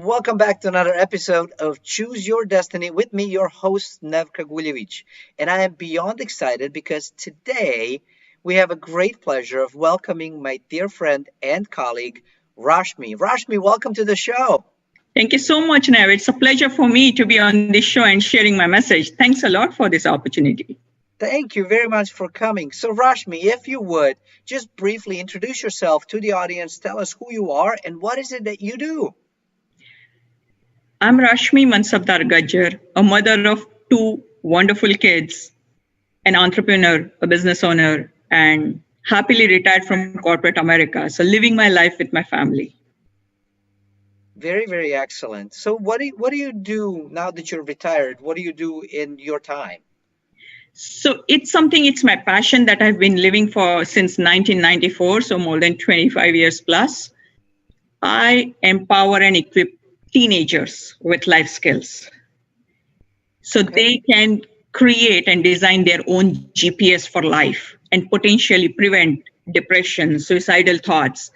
welcome back to another episode of Choose Your Destiny with me, your host, Nev Kragulevich. And I am beyond excited because today we have a great pleasure of welcoming my dear friend and colleague, Rashmi. Rashmi, welcome to the show. Thank you so much, Nev. It's a pleasure for me to be on this show and sharing my message. Thanks a lot for this opportunity. Thank you very much for coming. So, Rashmi, if you would, just briefly introduce yourself to the audience, tell us who you are and what is it that you do. I'm Rashmi Mansabdar Gajjar, a mother of two wonderful kids, an entrepreneur, a business owner, and happily retired from corporate America. So living my life with my family. Very, very excellent. So what do you do now that you're retired? What do you do in your time? So it's my passion that I've been living for since 1994, so more than 25 years plus. I empower and equip teenagers with life skills so they can create and design their own GPS for life and potentially prevent depression, suicidal thoughts,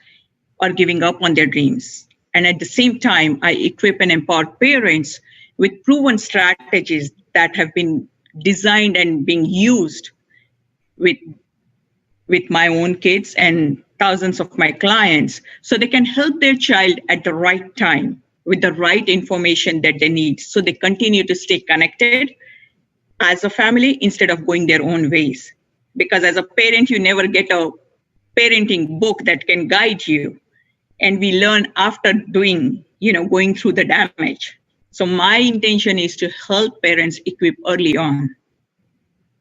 or giving up on their dreams. And at the same time, I equip and empower parents with proven strategies that have been designed and being used with my own kids and thousands of my clients so they can help their child at the right time with the right information that they need so they continue to stay connected as a family instead of going their own ways. Because as a parent, you never get a parenting book that can guide you. And we learn after going through the damage. So my intention is to help parents equip early on.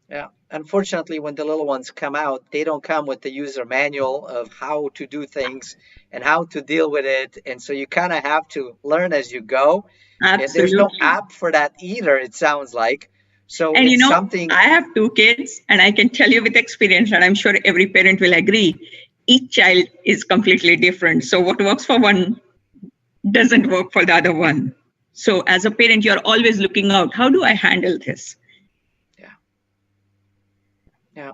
Yeah. Unfortunately, when the little ones come out, they don't come with the user manual of how to do things and how to deal with it. And so you kind of have to learn as you go. Absolutely. And there's no app for that either, it sounds like. So and it's something. I have two kids, and I can tell you with experience, and I'm sure every parent will agree, each child is completely different. So what works for one doesn't work for the other one. So as a parent, you're always looking out, how do I handle this? Yeah.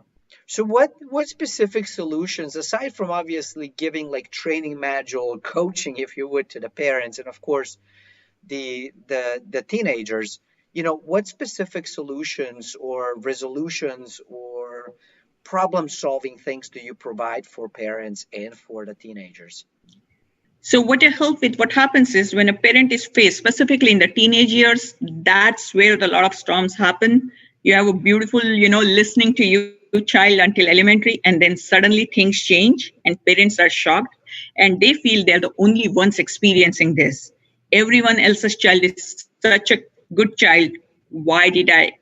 So what specific solutions, aside from obviously giving like training module, coaching, if you would, to the parents and of course the teenagers, what specific solutions or resolutions or problem solving things do you provide for parents and for the teenagers? So what happens is when a parent is faced, specifically in the teenage years, that's where a lot of storms happen. You have a beautiful, listening to you child until elementary, and then suddenly things change and parents are shocked and they feel they're the only ones experiencing this. Everyone else's child is such a good child. Why did I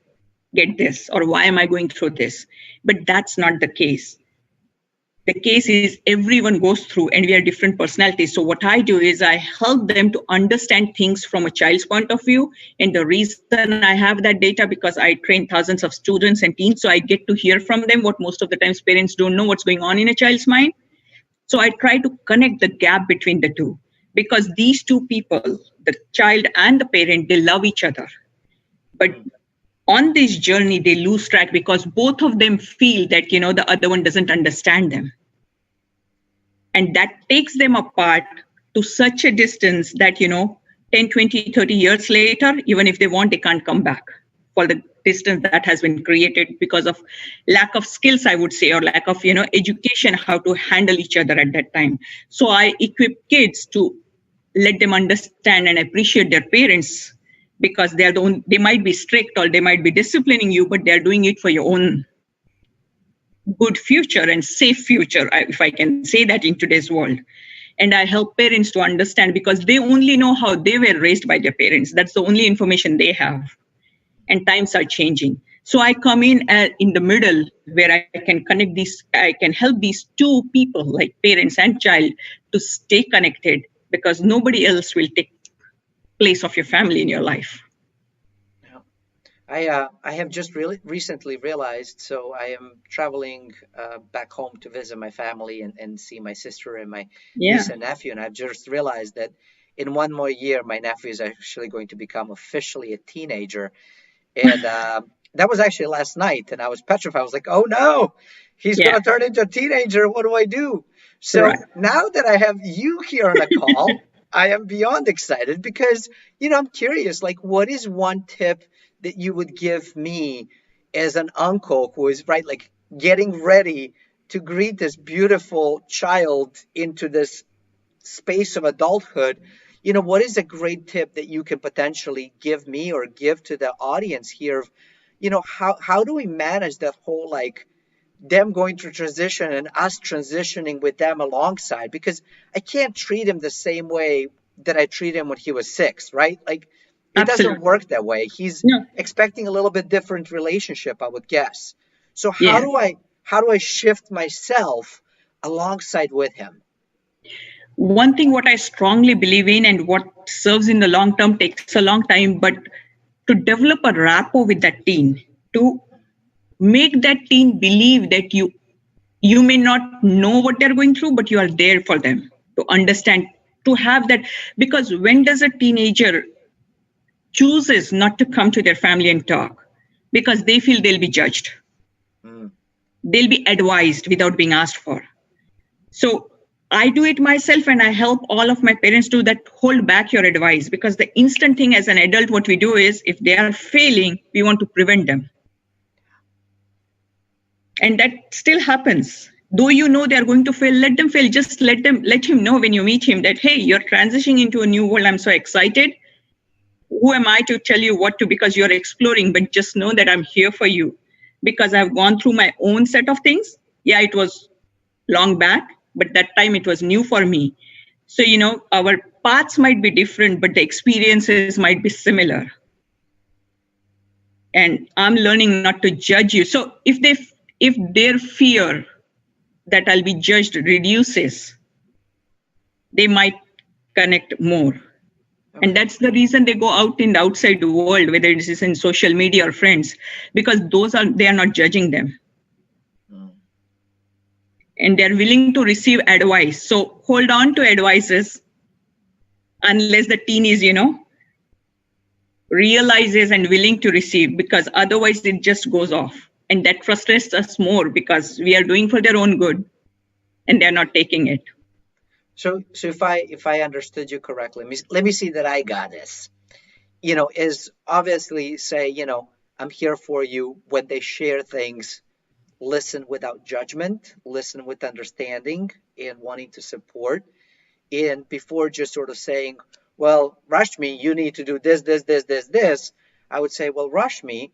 get this? Or why am I going through this? But that's not the case. The case is everyone goes through and we are different personalities. So what I do is I help them to understand things from a child's point of view. And the reason I have that data because I train thousands of students and teens. So I get to hear from them what most of the times parents don't know what's going on in a child's mind. So I try to connect the gap between the two because these two people, the child and the parent, they love each other. But on this journey, they lose track because both of them feel that, the other one doesn't understand them. And that takes them apart to such a distance that, 10, 20, 30 years later, even if they want, they can't come back for the distance that has been created because of lack of skills, I would say, or lack of, education, how to handle each other at that time. So I equip kids to let them understand and appreciate their parents because they might be strict or they might be disciplining you, but they're doing it for your own good future and safe future, if I can say that in today's world. And I help parents to understand because they only know how they were raised by their parents. That's the only information they have. And times are changing. So I come in the middle where I can I can help these two people like parents and child to stay connected because nobody else will take place of your family in your life. I have just really recently realized, so I am traveling back home to visit my family and see my sister and my niece and nephew, and I've just realized that in one more year, my nephew is actually going to become officially a teenager, and that was actually last night, and I was petrified. I was like, oh no, he's going to turn into a teenager. What do I do? So now that I have you here on the call, I am beyond excited because, I'm curious, like, what is one tip that you would give me as an uncle who is, right, like, getting ready to greet this beautiful child into this space of adulthood? What is a great tip that you can potentially give me or give to the audience here? How do we manage that whole, like, them going through transition and us transitioning with them alongside, because I can't treat him the same way that I treat him when he was 6, right? Like, it doesn't Absolutely. work that way. He's No. expecting a little bit different relationship, I would guess. So how Yeah. do I shift myself alongside with him? One thing what I strongly believe in and what serves in the long term takes a long time, but to develop a rapport with that teen, to make that teen believe that you may not know what they're going through, but you are there for them, to understand, to have that. Because when does a teenager chooses not to come to their family and talk? Because they feel they'll be judged, Mm, they'll be advised without being asked for. So I do it myself, and I help all of my parents do that. Hold back your advice, because the instant thing as an adult, what we do is if they are failing, we want to prevent them. And that still happens. Though you know they are going to fail, let them fail. Just let him know when you meet him that, hey, you're transitioning into a new world. I'm so excited. Who am I to tell you what to, because you're exploring, but just know that I'm here for you, because I've gone through my own set of things. Yeah, it was long back, but that time it was new for me. So, our paths might be different, but the experiences might be similar. And I'm learning not to judge you. So if their fear that I'll be judged reduces, they might connect more. And okay. that's the reason they go out in the outside world, whether it is in social media or friends, because they are not judging them, Mm. and they're willing to receive advice. So hold on to advices unless the teen is, realizes and willing to receive, because otherwise it just goes off. And that frustrates us more because we are doing for their own good and they're not taking it. So if I understood you correctly, let me see that I got this. Is obviously say, I'm here for you when they share things. Listen without judgment, listen with understanding and wanting to support. And before just sort of saying, well, Rashmi, you need to do this, this, this, this, this, I would say, well, Rashmi,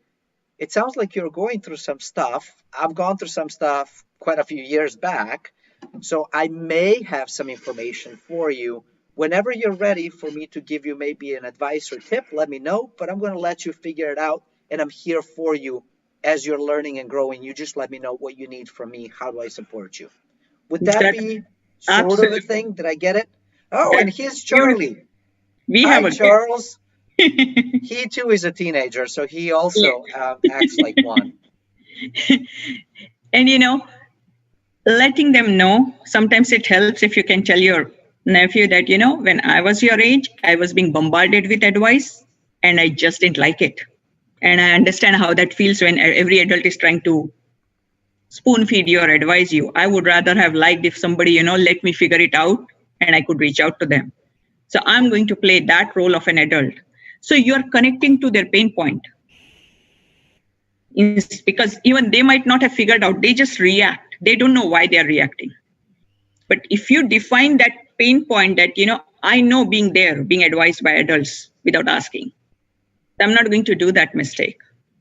it sounds like you're going through some stuff. I've gone through some stuff quite a few years back. So I may have some information for you. Whenever you're ready for me to give you maybe an advice or tip, let me know. But I'm going to let you figure it out. And I'm here for you as you're learning and growing. You just let me know what you need from me. How do I support you? Would that That be sort of a absolutely, thing? Did I get it? Oh, and that's here's beautiful. Charlie. We have Hi, a good. Charles. He too is a teenager, so he also acts like one. And letting them know, sometimes it helps if you can tell your nephew that, when I was your age, I was being bombarded with advice and I just didn't like it. And I understand how that feels when every adult is trying to spoon feed you or advise you. I would rather have liked if somebody, let me figure it out and I could reach out to them. So I'm going to play that role of an adult. So you're connecting to their pain point, because even they might not have figured out, they just react. They don't know why they're reacting. But if you define that pain point that, I know being there, being advised by adults without asking, I'm not going to do that mistake.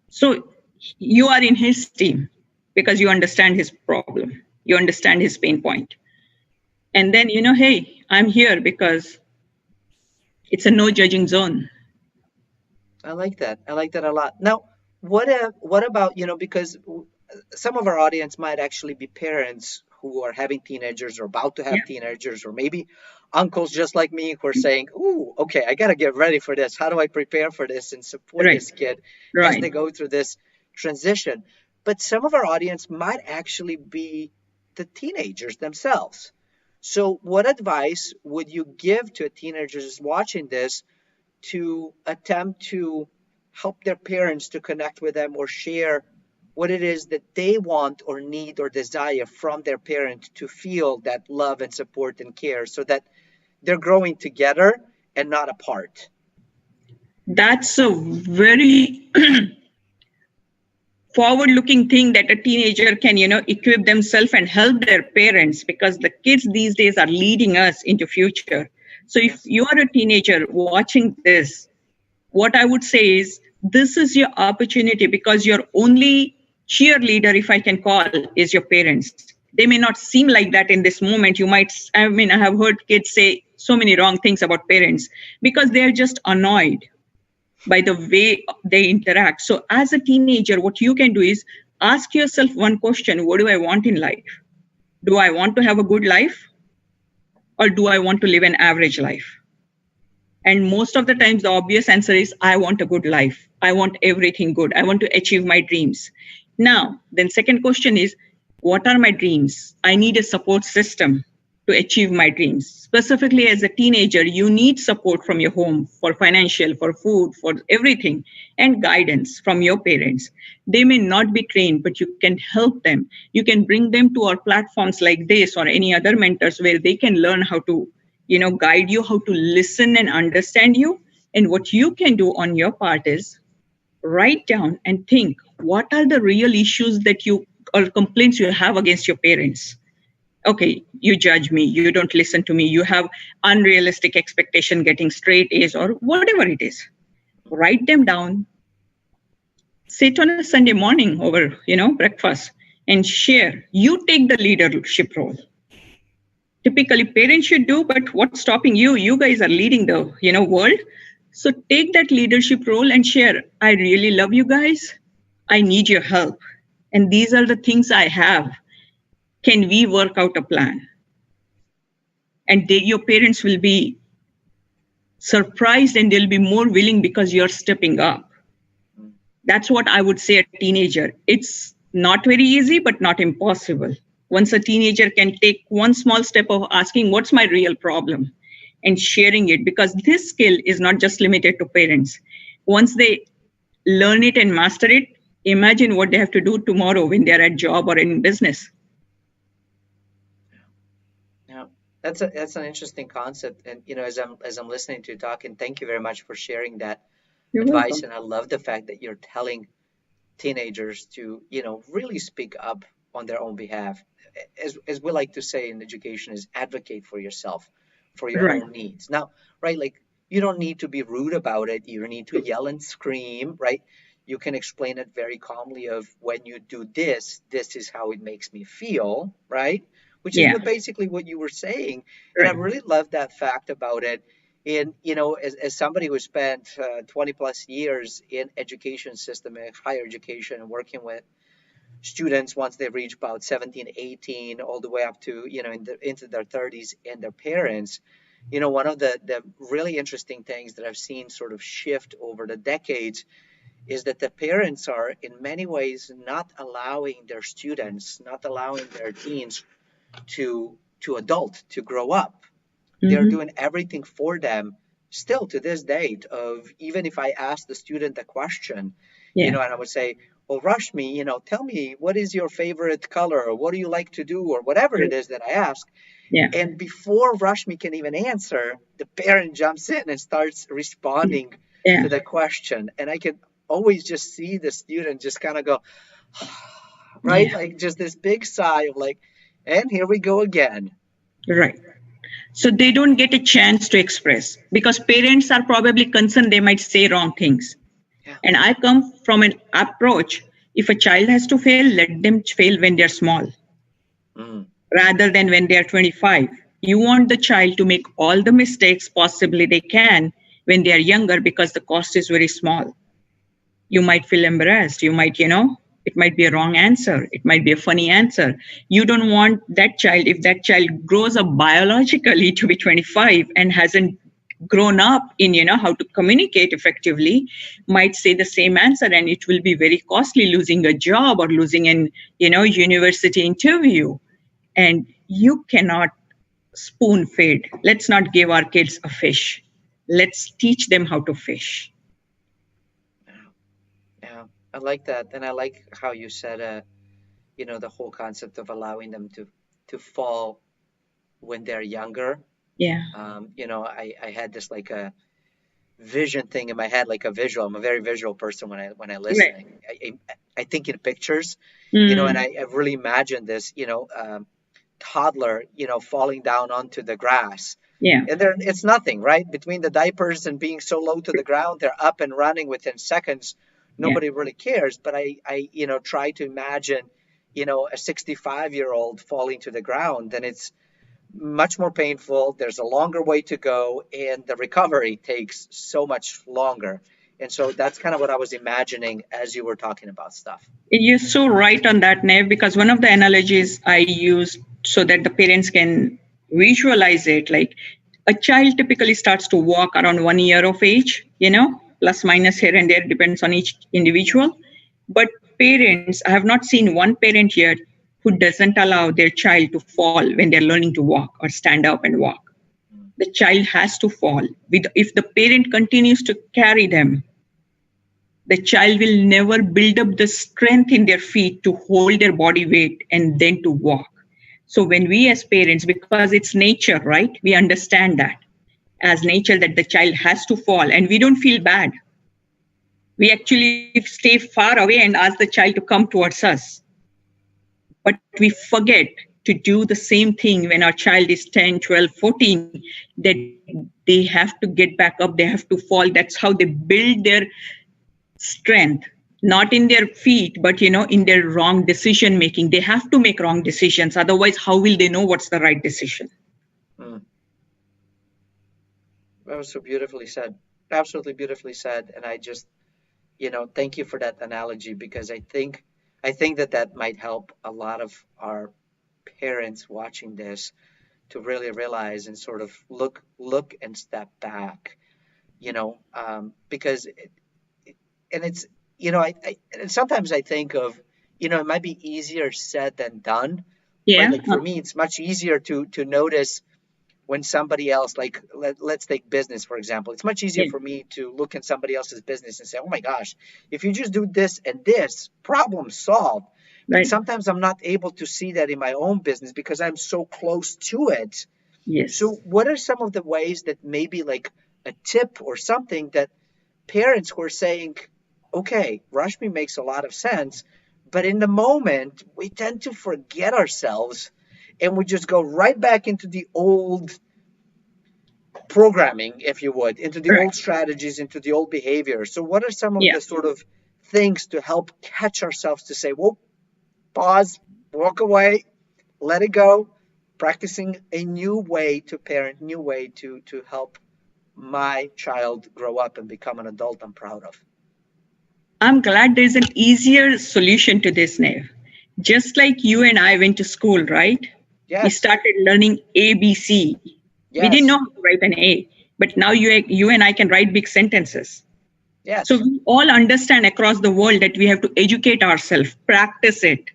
So you are in his team because you understand his problem, you understand his pain point. And then, hey, I'm here because it's a no judging zone. I like that. I like that a lot. Now, what about, because some of our audience might actually be parents who are having teenagers or about to Yeah, have teenagers, or maybe uncles just like me who are saying, "Ooh, okay, I got to get ready for this. How do I prepare for this and support right, this kid as right. they go through this transition?" But some of our audience might actually be the teenagers themselves. So, what advice would you give to a teenager who's watching this to attempt to help their parents to connect with them or share what it is that they want or need or desire from their parent to feel that love and support and care, so that they're growing together and not apart. That's a very forward looking thing that a teenager can equip themselves and help their parents, because the kids these days are leading us into future. So if Yes. you are a teenager watching this, what I would say is, this is your opportunity, because your only cheerleader, if I can call, is your parents. They may not seem like that in this moment. You might, I mean, I have heard kids say so many wrong things about parents because they are just annoyed by the way they interact. So as a teenager, what you can do is ask yourself one question: what do I want in life? Do I want to have a good life, or do I want to live an average life? And most of the times, the obvious answer is, I want a good life. I want everything good. I want to achieve my dreams. Now, then, second question is, what are my dreams? I need a support system to achieve my dreams. Specifically, as a teenager, you need support from your home for financial, for food, for everything, and guidance from your parents. They may not be trained, but you can help them. You can bring them to our platforms like this or any other mentors where they can learn how to guide you, how to listen and understand you. And what you can do on your part is write down and think, what are the real issues that you, or complaints you have against your parents? Okay, you judge me, you don't listen to me, you have unrealistic expectation getting straight A's, or whatever it is. Write them down, sit on a Sunday morning over breakfast, and share. You take the leadership role. Typically parents should do, but what's stopping you? You guys are leading the world. So take that leadership role and share. I really love you guys. I need your help, and these are the things I have. Can we work out a plan? And your parents will be surprised, and they'll be more willing because you're stepping up. Mm. That's what I would say a teenager. It's not very easy, but not impossible. Once a teenager can take one small step of asking, what's my real problem? And sharing it, because this skill is not just limited to parents. Once they learn it and master it, imagine what they have to do tomorrow when they're at job or in business. Yeah, that's an interesting concept. And as I'm listening to you talk, and thank you very much for sharing that You're advice. welcome. And I love the fact that you're telling teenagers to really speak up on their own behalf. As we like to say in education, is advocate for yourself, for your Right. own needs. Now, right, like you don't need to be rude about it. You don't need to yell and scream, right? You can explain it very calmly of, when you do this, this is how it makes me feel, right? Which is Yeah. what basically what you were saying. And I Right. really love that fact about it. And as somebody who spent 20 plus years in education system and higher education, and working with students once they reach about 17, 18, all the way up to into their 30s, and their parents, one of the really interesting things that I've seen sort of shift over the decades is that the parents are in many ways not allowing their students, not allowing their teens to adult, to grow up. They're Mm-hmm. doing everything for them still to this date. Of, even if I ask the student a question, Yeah. and I would say, well, Rashmi, tell me, what is your favorite color, or what do you like to do, or whatever it is that I ask. Yeah. And before Rashmi can even answer, the parent jumps in and starts responding Yeah. to the question. And I can always just see the student just kind of go, right? Yeah. Like just this big sigh of like, and here we go again. Right. So they don't get a chance to express, because parents are probably concerned they might say wrong things. Yeah. And I come from an approach: if a child has to fail, let them fail when they're small Mm, rather than when they're 25. You want the child to make all the mistakes possibly they can when they are younger, because the cost is very small. You might feel embarrassed. You might, it might be a wrong answer. It might be a funny answer. You don't want that child, if that child grows up biologically to be 25 and hasn't grown up in, how to communicate effectively, might say the same answer, and it will be very costly, losing a job or losing an, university interview. And you cannot spoon feed. Let's not give our kids a fish. Let's teach them how to fish. yeah. Yeah. I like that. And I like how you said, the whole concept of allowing them to fall when they're younger. Yeah. I had this like a vision thing in my head, like a visual. I'm a very visual person when I listen. Right. I think in pictures, and Mm. I really imagine this, toddler, falling down onto the grass. Yeah. And there, it's nothing, right? Between the diapers and being so low to the ground, they're up and running within seconds. Yeah. Nobody really cares. But I try to imagine, a 65-year-old falling to the ground, and it's much more painful. There's a longer way to go, and the recovery takes so much longer. And so that's kind of what I was imagining as you were talking about stuff. You're so right on that, Nev, because one of the analogies I use so that the parents can visualize it, like a child typically starts to walk around 1 year of age, plus minus here and there, depends on each individual. But parents, I have not seen one parent yet who doesn't allow their child to fall when they're learning to walk or stand up and walk. The child has to fall. If the parent continues to carry them, the child will never build up the strength in their feet to hold their body weight and then to walk. So when we as parents, because it's nature, right? We understand that as nature that the child has to fall and we don't feel bad. We actually stay far away and ask the child to come towards us. But we forget to do the same thing when our child is 10, 12, 14, that they have to get back up, they have to fall. That's how they build their strength, not in their feet, but in their wrong decision making. They have to make wrong decisions, otherwise how will they know what's the right decision? Mm, that was so beautifully said. Absolutely beautifully said. And I just, thank you for that analogy because I think that might help a lot of our parents watching this to really realize and sort of look and step back, because and it's and sometimes I think of it might be easier said than done, right? Yeah. Like for me, it's much easier to notice when somebody else, like let's take business for example. It's much easier Yeah. for me to look in somebody else's business and say, oh my gosh, if you just do this and this, problem solved. But Right. sometimes I'm not able to see that in my own business because I'm so close to it. So Yes. what are some of the ways that maybe like a tip or something that parents who are saying, okay, Rashmi makes a lot of sense, but in the moment, we tend to forget ourselves and we just go right back into the old programming, if you would, into the Right. old strategies, into the old behavior. So, what are some of Yeah. the sort of things to help catch ourselves to say, well, pause, walk away, let it go, practicing a new way to parent, new way to help my child grow up and become an adult I'm proud of? I'm glad there's an easier solution to this, Nev. Just like you and I went to school, right? We Yes, started learning ABC. We didn't know yes, how to write an A, but now you and I can write big sentences. So yes. we all understand across the world that we have to educate ourselves, practice it,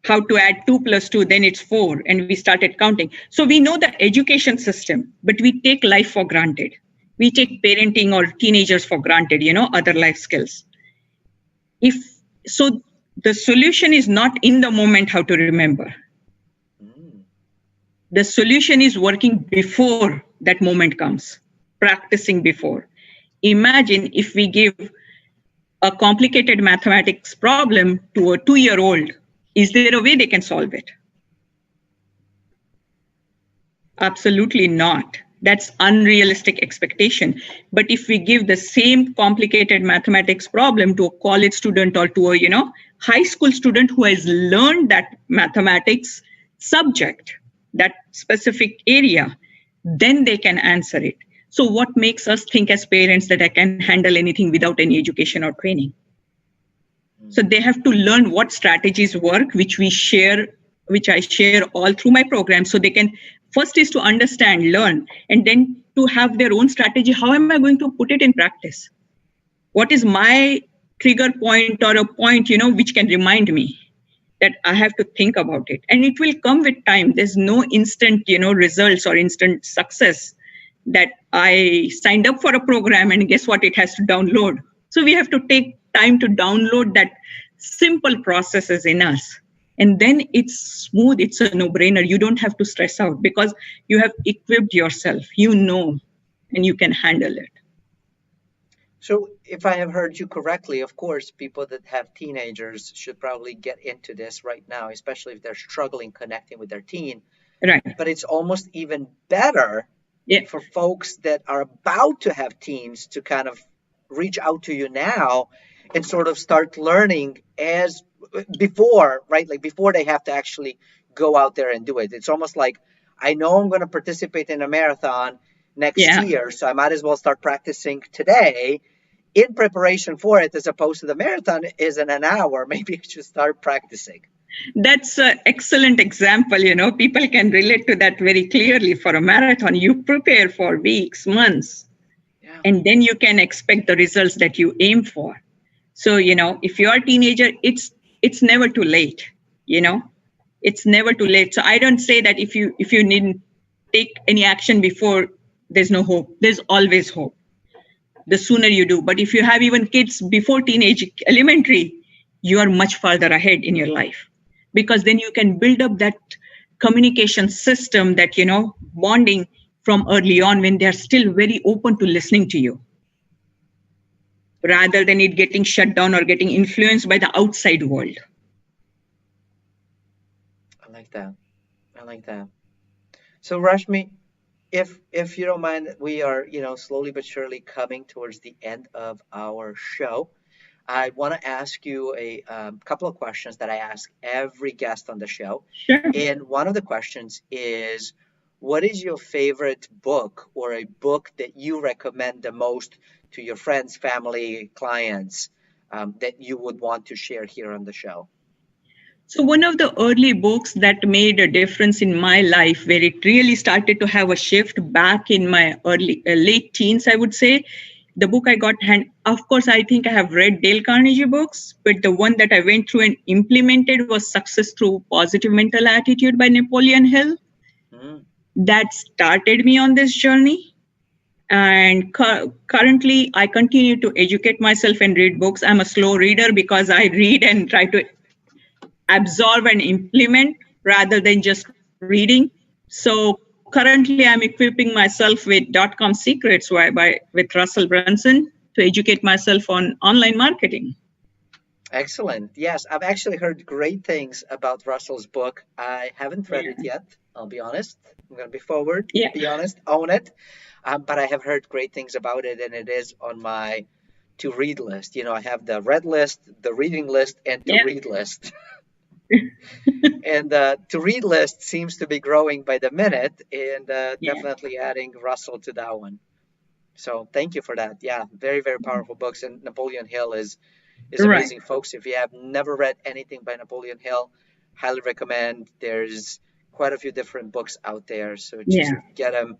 how to add 2 plus 2, then it's 4, and we started counting. So we know the education system, but we take life for granted. We take parenting or teenagers for granted, other life skills. If so, the solution is not in the moment how to remember. Mm, The solution is working before that moment comes, practicing before. Imagine if we give a complicated mathematics problem to a 2-year-old. Is there a way they can solve it? Absolutely not. That's unrealistic expectation. But if we give the same complicated mathematics problem to a college student or to a high school student who has learned that mathematics subject, that specific area, then they can answer it. So what makes us think as parents that I can handle anything without any education or training? So mm, they have to learn what strategies work, which I share all through my program. So they can, first is to understand, learn, and then to have their own strategy. How am I going to put it in practice? What is my trigger point or a point, which can remind me that I have to think about it? And it will come with time. There's no instant, results or instant success that I signed up for a program and guess what? It has to download. So we have to take time to download that simple processes in us. And then it's smooth, it's a no-brainer. You don't have to stress out because you have equipped yourself, and you can handle it. So, if I have heard you correctly, of course, people that have teenagers should probably get into this right now, especially if they're struggling connecting with their teen. Right. But it's almost even better Yeah. for folks that are about to have teens to kind of reach out to you now and sort of start learning as before, right? Like before they have to actually go out there and do it. It's almost like I know I'm going to participate in a marathon next Yeah. year, so I might as well start practicing today in preparation for it, as opposed to the marathon is in an hour. Maybe I should start practicing. That's an excellent example. People can relate to that very clearly. For a marathon, you prepare for weeks, months, Yeah. and then you can expect the results that you aim for. So, if you're a teenager, it's never too late. You know, it's never too late. So I don't say that if you need take any action before, there's no hope. There's always hope. The sooner you do. But if you have even kids before teenage elementary, you are much farther ahead in your life, because then you can build up that communication system, that bonding from early on, when they're still very open to listening to you, rather than it getting shut down or getting influenced by the outside world. I like that. I like that. So, Rashmi, if you don't mind, we are, slowly but surely coming towards the end of our show. I want to ask you a couple of questions that I ask every guest on the show. Sure. And one of the questions is, what is your favorite book or a book that you recommend the most to your friends, family, clients, that you would want to share here on the show? So one of the early books that made a difference in my life, where it really started to have a shift back in my late teens, I would say, the book I got hand. Of course, I think I have read Dale Carnegie books, but the one that I went through and implemented was Success Through Positive Mental Attitude by Napoleon Hill. Mm, That started me on this journey. And currently, I continue to educate myself and read books. I'm a slow reader because I read and try to absorb and implement rather than just reading. So currently, I'm equipping myself with .com Secrets with Russell Brunson to educate myself on online marketing. excellent. Yes, I've actually heard great things about Russell's book. I haven't read Yeah. it yet. I'll be honest. I'm going to be forward, Yeah. be honest, own it. But I have heard great things about it, and it is on my to read list. I have the read list, the reading list, and to Yeah. read list. And the to read list seems to be growing by the minute, and Yeah. definitely adding Russell to that one. So thank you for that. Yeah, very, very powerful books. And Napoleon Hill is Right. amazing, folks. If you have never read anything by Napoleon Hill, highly recommend. There's quite a few different books out there, so just Yeah. get them.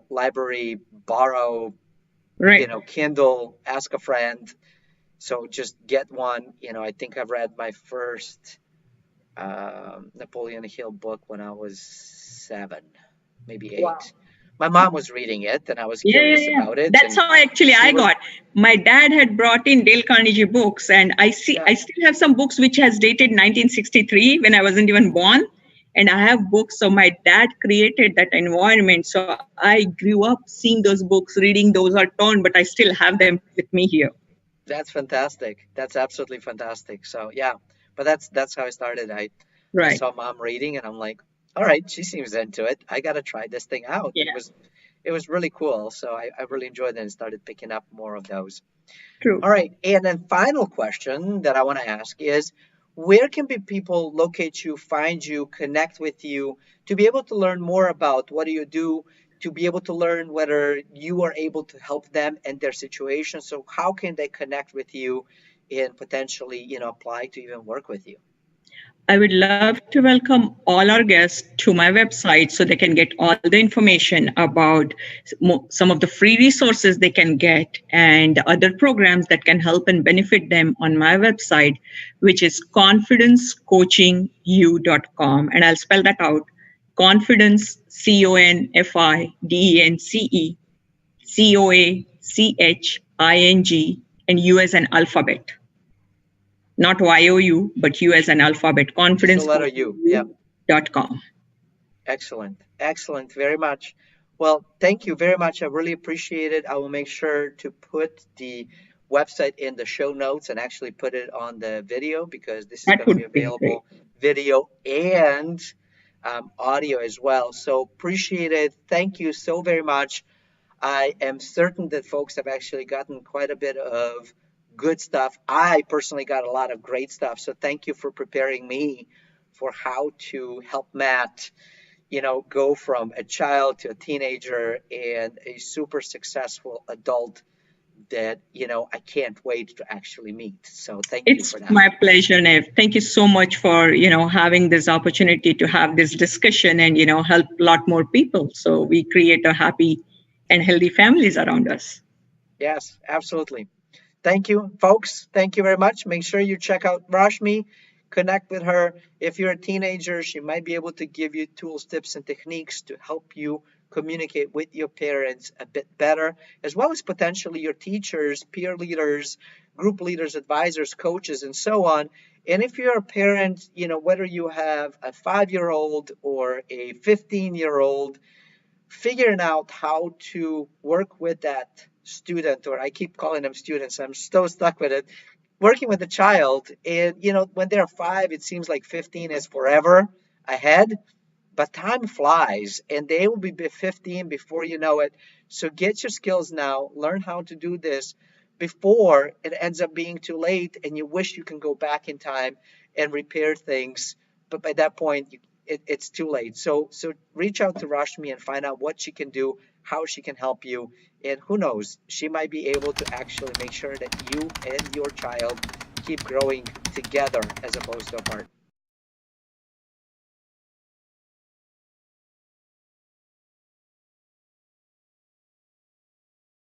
Library, borrow, Right. Kindle, ask a friend. So just get one. I think I've read my first Napoleon Hill book when I was 7, maybe 8. My mom was reading it, and I was Yeah, yeah, curious yeah. about it, That's and how actually she I was, got. My dad had brought in Dale Carnegie books, and yeah, I still have some books which has dated 1963 when I wasn't even born, and I have books. So my dad created that environment. So I grew up seeing those books, reading those are torn, but I still have them with me here. that's fantastic. That's absolutely fantastic. So yeah, but that's how I started. I Right. saw mom reading, and I'm like, all right, she seems into it. I gotta try this thing out, and Yeah. it was really cool. So I really enjoyed it and started picking up more of those. True. All right, and then final question that I want to ask is, where can people locate you, find you, connect with you to be able to learn more about what do you do, to be able to learn whether you are able to help them and their situation. So how can they connect with you and potentially, apply to even work with you? I would love to welcome all our guests to my website so they can get all the information about some of the free resources they can get and other programs that can help and benefit them on my website, which is confidencecouchingu.com. And I'll spell that out: confidence, CONFIDENCE, COACHING, and U as an alphabet. not YOU, but U as an alphabet, Just the letter U. Yeah. confidenceforyu.com. Excellent. Excellent. Very much. Well, thank you very much. I really appreciate it. I will make sure to put the website in the show notes and actually put it on the video because this is That going to be would be great. available video and audio as well. So appreciate it. Thank you so very much. I am certain that folks have actually gotten quite a bit of good stuff. I personally got a lot of great stuff. So thank you for preparing me for how to help Matt, go from a child to a teenager and a super successful adult that, I can't wait to actually meet. So thank you It's for that. my pleasure, Nev. Thank you so much for, having this opportunity to have this discussion and, help a lot more people. So we create a happy and healthy families around us. Yes, absolutely. Thank you, folks. Thank you very much. Make sure you check out Rashmi, connect with her. If you're a teenager, she might be able to give you tools, tips, and techniques to help you communicate with your parents a bit better, as well as potentially your teachers, peer leaders, group leaders, advisors, coaches, and so on. And if you're a parent, whether you have a 5-year-old or a 15-year-old, figuring out how to work with that student, or I keep calling them students, I'm so stuck with it, working with a child. And, when they're 5, it seems like 15 is forever ahead, but time flies and they will be 15 before you know it. So get your skills now, learn how to do this before it ends up being too late and you wish you can go back in time and repair things. But by that point, it's too late. So reach out to Rashmi and find out what she can do, how she can help you. And who knows, she might be able to actually make sure that you and your child keep growing together as opposed to apart.